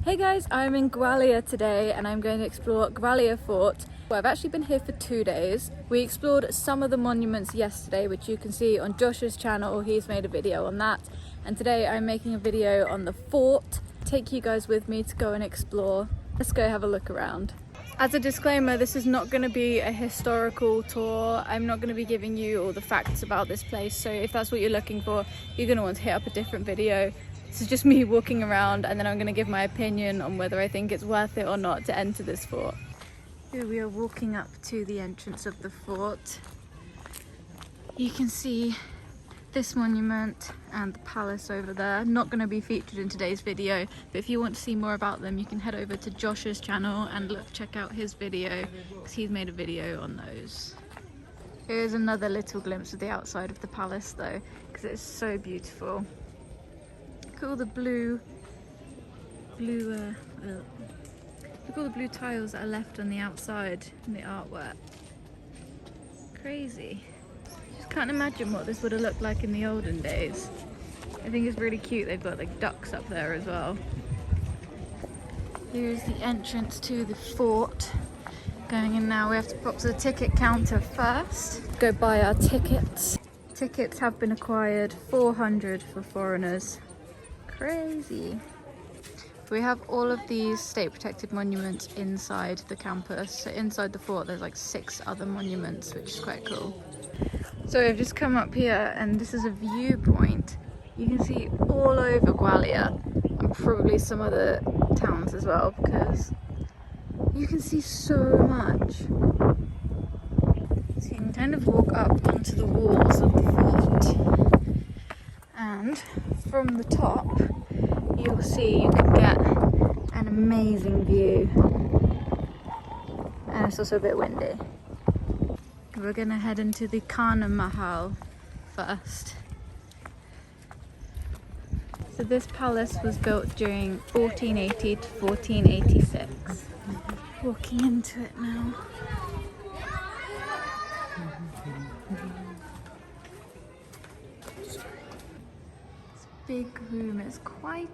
Hey guys, I'm in Gwalior today and I'm going to explore Gwalior Fort. Well, I've actually been here for 2 days. We explored some of the monuments yesterday, which you can see on Josh's channel. He's made a video on that. And today I'm making a video on the fort. Take you guys with me to go and explore. Let's go have a look around. As a disclaimer, this is not going to be a historical tour. I'm not going to be giving you all the facts about this place. So if that's what you're looking for, you're going to want to hit up a different video. This is just me walking around and then I'm going to give my opinion on whether I think it's worth it or not to enter this fort. Here we are walking up to the entrance of the fort. You can see this monument and the palace over there. Not going to be featured in today's video, but if you want to see more about them, you can head over to Josh's channel and check out his video because he's made a video on those. Here's another little glimpse of the outside of the palace though, because it's so beautiful. Look at all the blue tiles that are left on the outside in the artwork. Crazy. Just can't imagine what this would have looked like in the olden days. I think it's really cute. They've got like ducks up there as well. Here's the entrance to the fort. Going in now, we have to pop to the ticket counter first. Go buy our tickets. Tickets have been acquired, 400 for foreigners. Crazy. We have all of these state protected monuments inside the campus. So inside the fort there's like 6 other monuments, which is quite cool. So we've just come up here and this is a viewpoint. You can see all over Gwalior and probably some other towns as well, because you can see so much. So you can kind of walk up onto the walls of the fort, and from the top you'll see you can get an amazing view, and it's also a bit windy. We're gonna head into the Vra Mahal first. So this palace was built during 1480 to 1486. Walking into it now. Big room. It's quite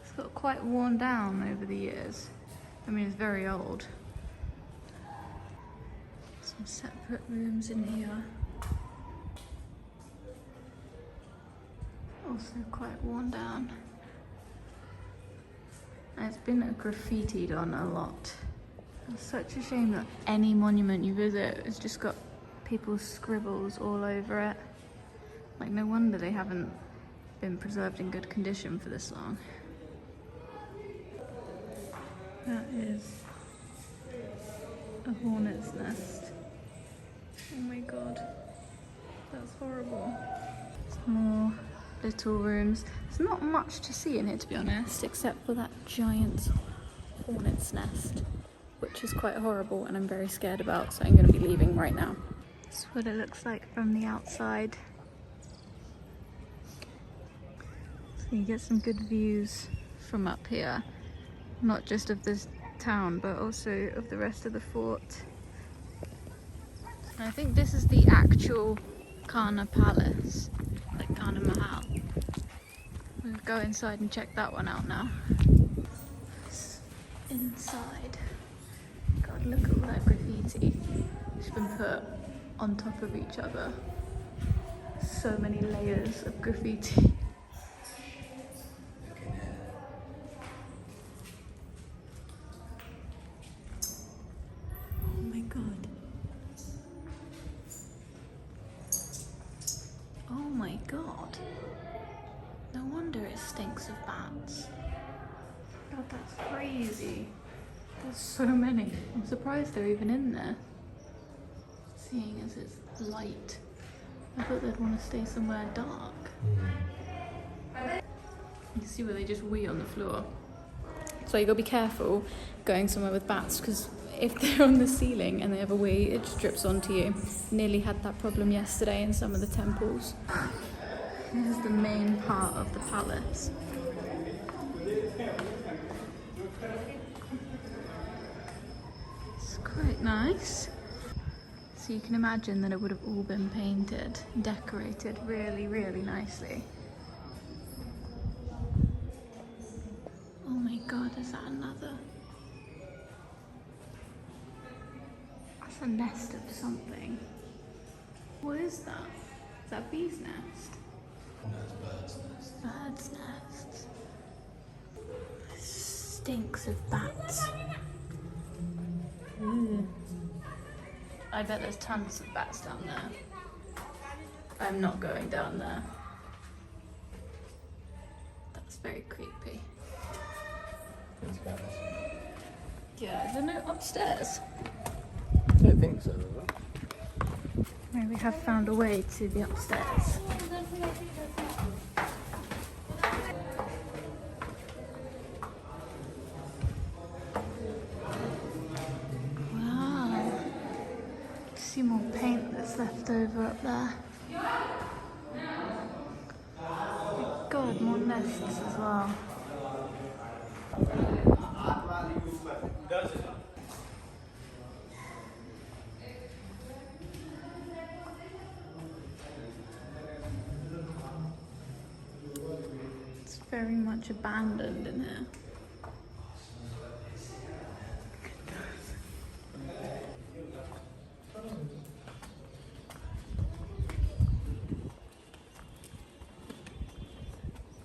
it's got quite worn down over the years. I mean, it's very old. Some separate rooms in here. Also quite worn down. And it's been graffitied on a lot. It's such a shame that any monument you visit has just got people's scribbles all over it. Like, no wonder they haven't been preserved in good condition for this long. That is a hornet's nest. Oh my god, that's horrible. Some more little rooms. There's not much to see in here, to be honest, except for that giant hornet's nest, which is quite horrible and I'm very scared about, so I'm going to be leaving right now. That's what it looks like from the outside. So you get some good views from up here, not just of this town but also of the rest of the fort. And I think this is the actual Vra Palace, like Vra Mahal. We'll go inside and check that one out now. It's inside. God, look at all that graffiti. It's been put on top of each other. So many layers of graffiti. Oh my god. Oh my god. No wonder it stinks of bats. God, that's crazy. There's so many. I'm surprised they're even in there, seeing as it's light. I thought they'd want to stay somewhere dark. You can see where they just wee on the floor. So you gotta be careful going somewhere with bats, because if they're on the ceiling and they have a wee, it just drips onto you. Nearly had that problem yesterday in some of the temples. This is the main part of the palace. It's quite nice. So you can imagine that it would have all been painted, decorated really, really nicely. god, is that another? That's a nest of something. What is that? Is that a bee's nest? No, it's a bird's nest. Bird's nest. Stinks of bats. Ooh. I bet there's tons of bats down there. I'm not going down there. That's very creepy. Yeah, is there no upstairs? I don't think so. Maybe we have found a way to the upstairs. Wow. See more paint that's left over up there. My god, more nests as well. It's very much abandoned in here.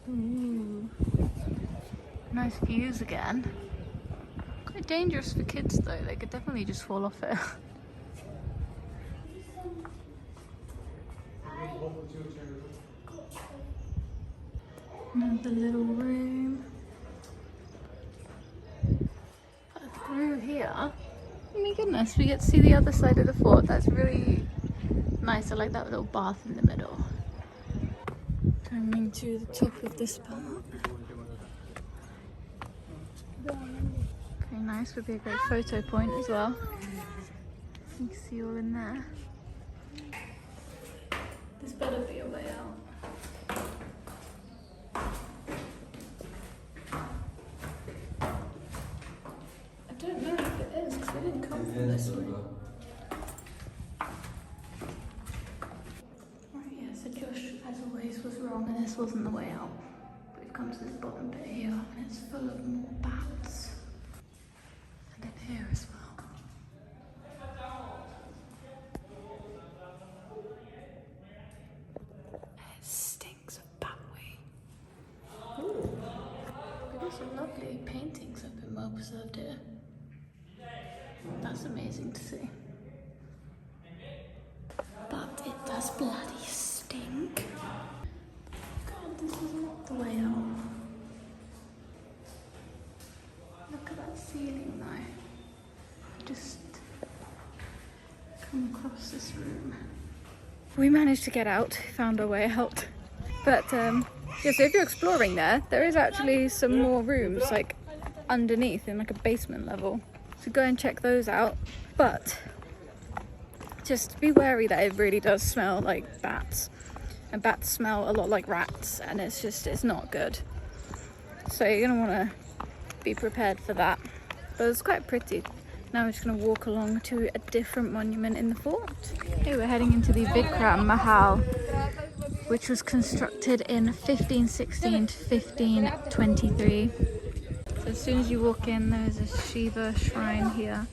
Ooh. Nice views again. Quite dangerous for kids though, they could definitely just fall off it. Another little room. Through here, oh my goodness, we get to see the other side of the fort. That's really nice. I like that little bath in the middle. Coming to the top of this part. Very nice, would be a great photo point as well. You can see all in there. This better be a way out. I don't know if it is because we didn't come from this way. Right, yeah, so Josh, as always, was wrong and this wasn't the way out. But we've come to this bottom bit here and it's full of more bats. And in here as well. It stinks of bat wee. Ooh. We've got some lovely paintings that have been well preserved here. That's amazing to see. But it does bloody stink. God, this is not the way out. Look at that ceiling though. Just come across this room. We managed to get out, found our way out. But yeah, so if you're exploring there is actually some more rooms like underneath in like a basement level. So go and check those out. But just be wary that it really does smell like bats. And bats smell a lot like rats and it's not good. So you're gonna wanna be prepared for that. But it's quite pretty. Now we're just gonna walk along to a different monument in the fort. Okay, we're heading into the Vra Mahal, which was constructed in 1516 to 1523. So as soon as you walk in, there's a Shiva shrine here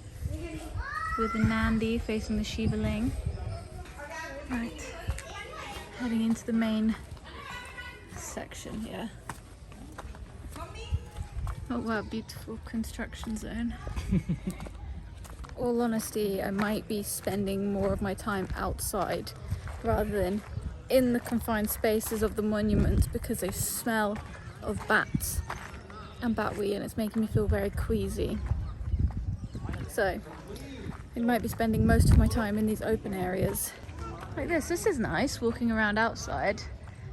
with a Nandi facing the Shiva Ling. Right, heading into the main section here. Oh wow, beautiful construction zone. All honesty, I might be spending more of my time outside rather than in the confined spaces of the monuments because they smell of bats and bat wee and it's making me feel very queasy. So I might be spending most of my time in these open areas like this. This is nice, walking around outside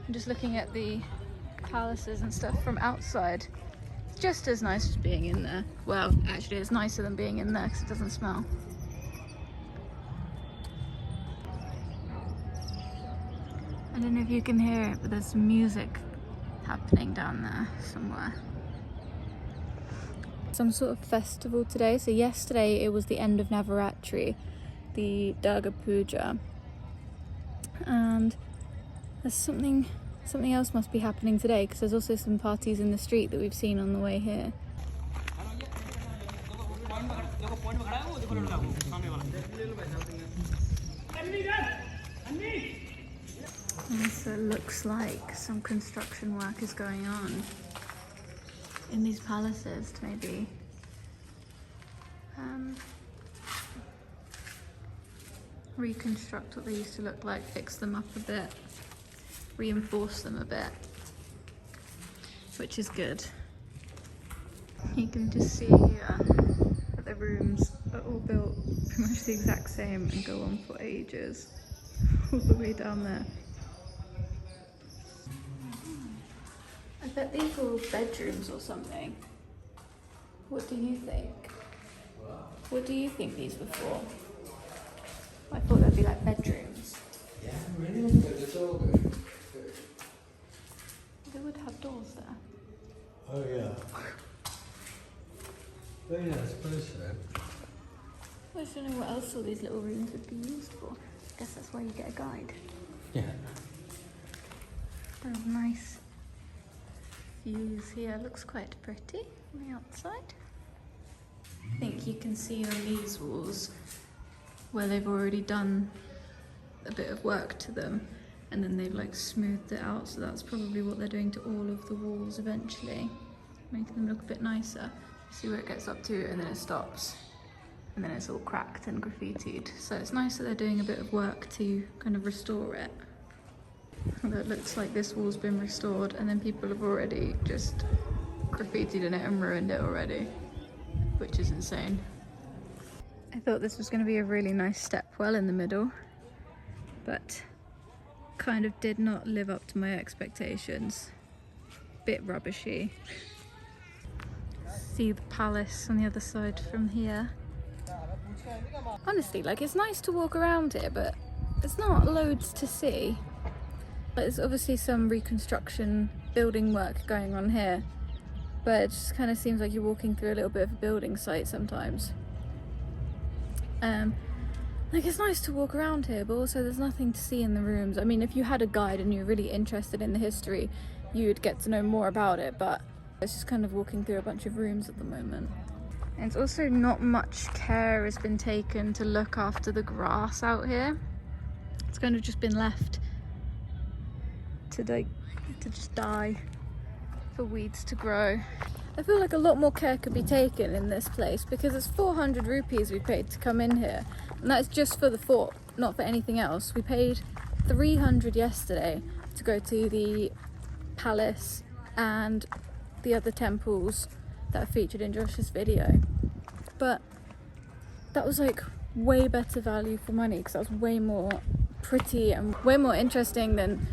and just looking at the palaces and stuff from outside. It's just as nice as being in there. Well, actually it's nicer than being in there because it doesn't smell. I don't know if you can hear it, but there's some music happening down there somewhere. Some sort of festival today. So yesterday it was the end of Navaratri, the Durga Puja. And there's something else must be happening today because there's also some parties in the street that we've seen on the way here. And so it looks like some construction work is going on in these palaces to maybe reconstruct what they used to look like, fix them up a bit, reinforce them a bit, which is good. You can just see here that the rooms are all built pretty much the exact same and go on for ages, all the way down there. I bet these were all bedrooms or something. What do you think? What do you think these were for? I thought they'd be like bedrooms. Yeah, really? The door good. They would have doors there. Oh yeah. Oh yeah, I suppose so. I just don't know what else all these little rooms would be used for. I guess that's why you get a guide. Yeah. There's nice views here. Looks quite pretty on the outside. I think you can see on these walls where they've already done a bit of work to them and then they've like smoothed it out, so that's probably what they're doing to all of the walls eventually, making them look a bit nicer. See where it gets up to and then it stops and then it's all cracked and graffitied, so it's nice that they're doing a bit of work to kind of restore it. Although it looks like this wall's been restored and then people have already just graffitied in it and ruined it already, which is insane. I thought this was going to be a really nice stepwell in the middle, but kind of did not live up to my expectations. Bit rubbishy. See the palace on the other side from here. Honestly, like, it's nice to walk around here, but there's not loads to see. There's obviously some reconstruction building work going on here, but it just kind of seems like you're walking through a little bit of a building site sometimes. Like, it's nice to walk around here, but also there's nothing to see in the rooms. I mean, if you had a guide and you're really interested in the history, you'd get to know more about it, but it's just kind of walking through a bunch of rooms at the moment. And it's also not much care has been taken to look after the grass out here. It's kind of just been left to just die for weeds to grow. I feel like a lot more care could be taken in this place because it's 400 rupees we paid to come in here, and that's just for the fort, not for anything else. We paid 300 yesterday to go to the palace and the other temples that are featured in Josh's video, but that was like way better value for money because that was way more pretty and way more interesting than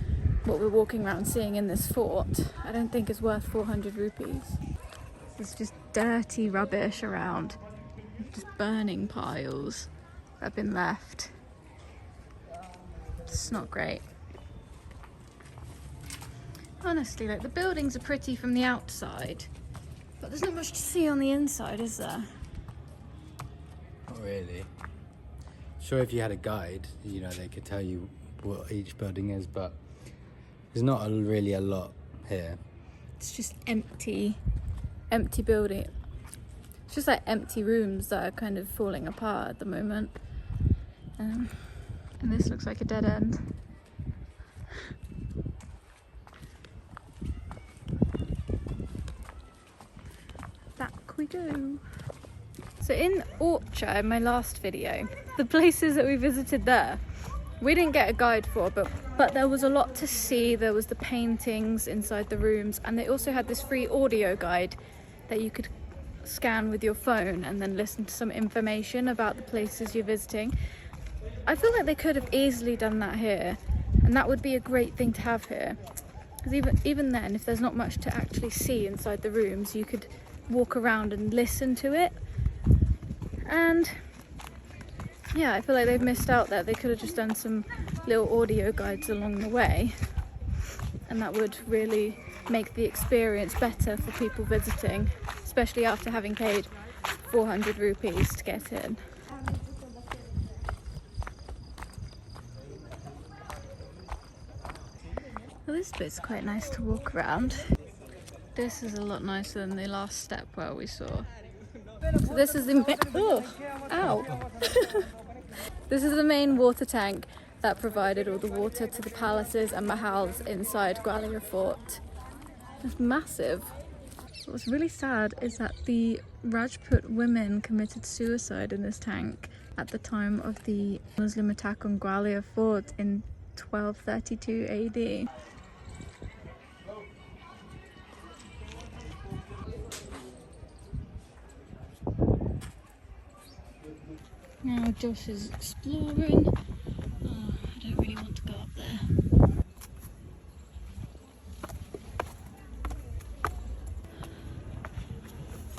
what we're walking around seeing in this fort. I don't think it's worth 400 rupees. There's just dirty rubbish around, just burning piles that have been left. It's not great. Honestly, like, the buildings are pretty from the outside, but there's not much to see on the inside, is there? Not really. Sure, if you had a guide, you know, they could tell you what each building is, but there's not really a lot here. It's just empty building. It's just like empty rooms that are kind of falling apart at the moment. And this looks like a dead end. Back we go. So in Orcha, in my last video, the places that we visited there, we didn't get a guide for, but there was a lot to see. There was the paintings inside the rooms, and they also had this free audio guide that you could scan with your phone and then listen to some information about the places you're visiting. I feel like they could have easily done that here, and that would be a great thing to have here. Because even then, if there's not much to actually see inside the rooms, you could walk around and listen to it. And yeah, I feel like they've missed out there. They could have just done some little audio guides along the way, and that would really make the experience better for people visiting, especially after having paid 400 rupees to get in. Well, this bit's quite nice to walk around. This is a lot nicer than the last stepwell we saw. So this is the this is the main water tank that provided all the water to the palaces and mahals inside Gwalior fort. It's massive. What's really sad is that the Rajput women committed suicide in this tank at the time of the Muslim attack on Gwalior fort in 1232 AD. Now Josh is exploring. Oh, I don't really want to go up there.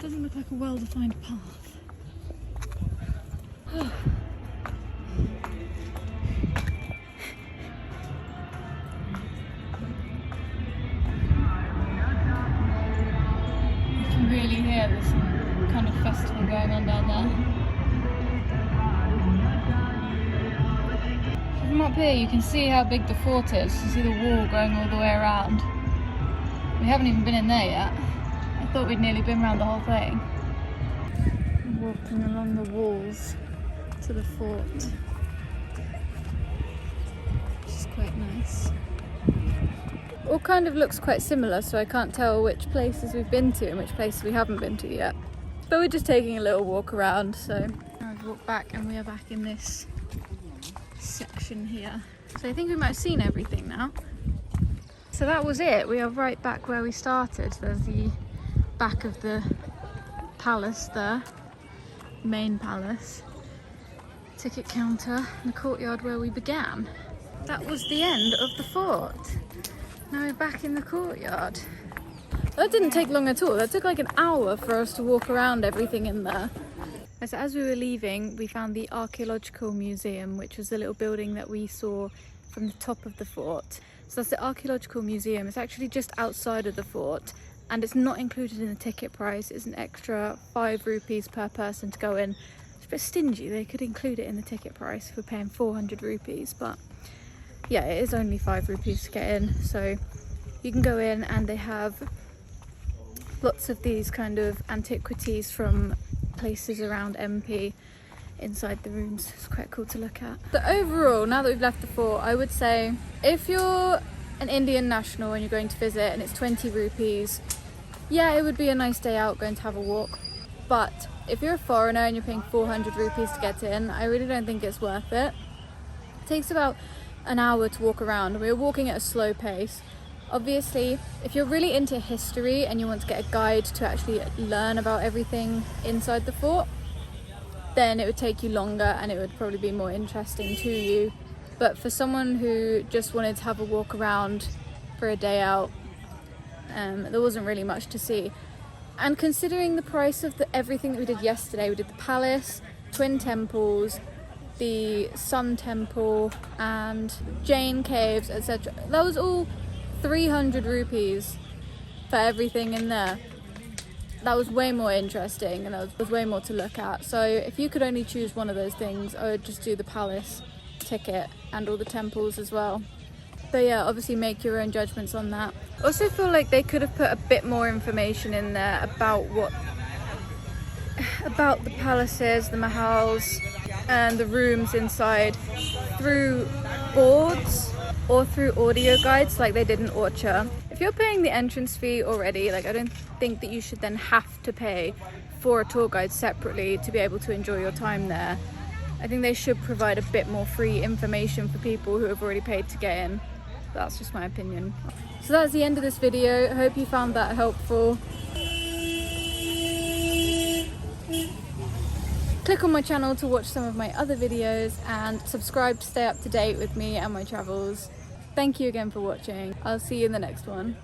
Doesn't look like a well-defined path. Oh. You can really hear this kind of festival going on down there. From up here you can see how big the fort is. You see the wall going all the way around. We haven't even been in there yet. I thought we'd nearly been around the whole thing. Walking along the walls to the fort, which is quite nice. All kind of looks quite similar, so I can't tell which places we've been to and which places we haven't been to yet. But we're just taking a little walk around, so now we've walked back and we are back in this section here. So I think we might have seen everything now. So that was it. We are right back where we started. There's the back of the palace there, main palace, ticket counter, and the courtyard where we began. That was the end of the fort. Now we're back in the courtyard. That didn't take long at all. That took like an hour for us to walk around everything in there. So as we were leaving, we found the Archaeological Museum, which was the little building that we saw from the top of the fort. So that's the Archaeological Museum. It's actually just outside of the fort, and it's not included in the ticket price. It's an extra 5 rupees per person to go in. It's a bit stingy. They could include it in the ticket price if we're paying 400 rupees, but yeah, it is only 5 rupees to get in. So you can go in, and they have lots of these kind of antiquities from places around MP inside the rooms. It's quite cool to look at. But overall, now that we've left the fort, I would say if you're an Indian national and you're going to visit and it's 20 rupees, yeah, it would be a nice day out going to have a walk. But if you're a foreigner and you're paying 400 rupees to get in, I really don't think it's worth it. It takes about an hour to walk around, and we were walking at a slow pace. Obviously, if you're really into history and you want to get a guide to actually learn about everything inside the fort, then it would take you longer and it would probably be more interesting to you. But for someone who just wanted to have a walk around for a day out, there wasn't really much to see. And considering the price of everything that we did yesterday, we did the palace, twin temples, the Sun Temple and Jain caves, etc. That was all 300 rupees for everything in there. That was way more interesting, and that was way more to look at. So if you could only choose one of those things, I would just do the palace ticket and all the temples as well. But yeah, obviously make your own judgments on that. I also feel like they could have put a bit more information in there about the palaces, the mahals and the rooms inside through boards or through audio guides like they did in Orcha. If you're paying the entrance fee already, like I don't think that you should then have to pay for a tour guide separately to be able to enjoy your time there. I think they should provide a bit more free information for people who have already paid to get in. That's just my opinion. So that's the end of this video. I hope you found that helpful. Click on my channel to watch some of my other videos and subscribe to stay up to date with me and my travels. Thank you again for watching. I'll see you in the next one.